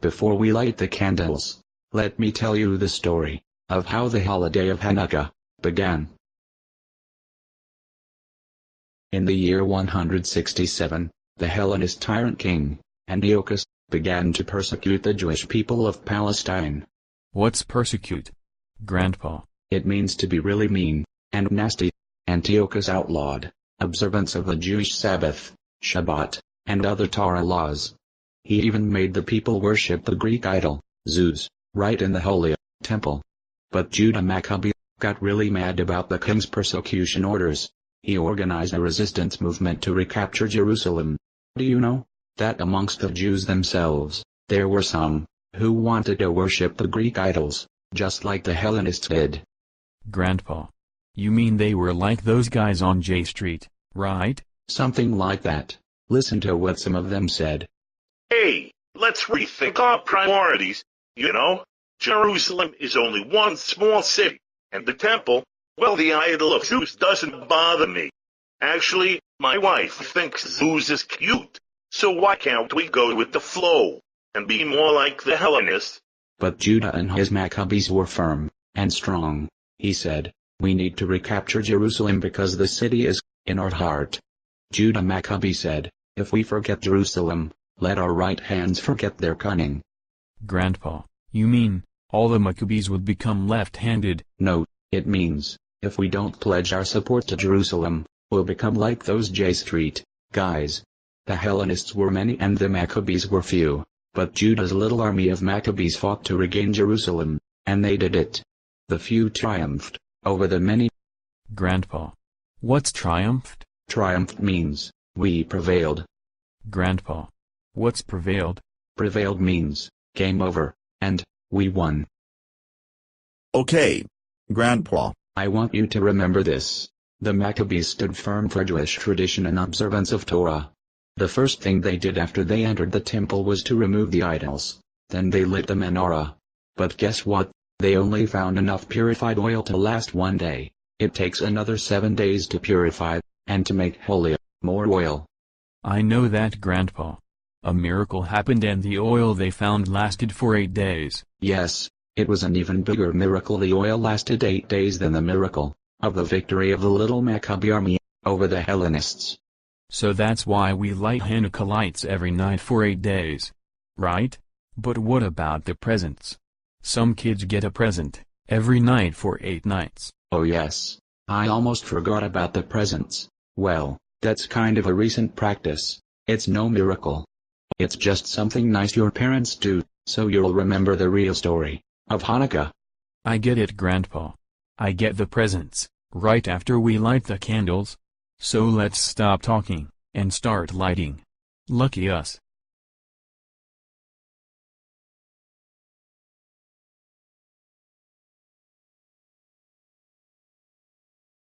Before we light the candles, let me tell you the story of how the holiday of Hanukkah began. In the year 167, the Hellenist tyrant king, Antiochus, began to persecute the Jewish people of Palestine. What's persecute, Grandpa? It means to be really mean and nasty. Antiochus outlawed observance of the Jewish Sabbath, Shabbat, and other Torah laws. He even made the people worship the Greek idol, Zeus, right in the holy temple. But Judah Maccabee got really mad about the king's persecution orders. He organized a resistance movement to recapture Jerusalem. Do you know that amongst the Jews themselves, there were some who wanted to worship the Greek idols, just like the Hellenists did? Grandpa, you mean they were like those guys on J Street, right? Something like that. Listen to what some of them said. Hey, let's rethink our priorities. You know, Jerusalem is only one small city, and the temple, well, the idol of Zeus doesn't bother me. Actually, my wife thinks Zeus is cute, so why can't we go with the flow and be more like the Hellenists? But Judah and his Maccabees were firm and strong. He said, "We need to recapture Jerusalem because the city is in our heart." Judah Maccabee said, "If we forget Jerusalem, let our right hands forget their cunning." Grandpa, you mean all the Maccabees would become left-handed? No, it means, if we don't pledge our support to Jerusalem, we'll become like those J Street guys. The Hellenists were many and the Maccabees were few, but Judah's little army of Maccabees fought to regain Jerusalem, and they did it. The few triumphed over the many. Grandpa, what's triumphed? Triumphed means, we prevailed. Grandpa, what's prevailed? Prevailed means, game over, and we won. Okay, Grandpa. I want you to remember this. The Maccabees stood firm for Jewish tradition and observance of Torah. The first thing they did after they entered the temple was to remove the idols. Then they lit the menorah. But guess what? They only found enough purified oil to last one day. It takes another 7 days to purify, and to make holy, more oil. I know that, Grandpa. A miracle happened and the oil they found lasted for 8 days. Yes, it was an even bigger miracle. The oil lasted 8 days than the miracle of the victory of the little Maccabee army over the Hellenists. So that's why we light Hanukkah lights every night for 8 days. Right? But what about the presents? Some kids get a present every night for 8 nights. Oh yes, I almost forgot about the presents. Well, that's kind of a recent practice. It's no miracle. It's just something nice your parents do, so you'll remember the real story of Hanukkah. I get it, Grandpa. I get the presents right after we light the candles. So let's stop talking and start lighting. Lucky us.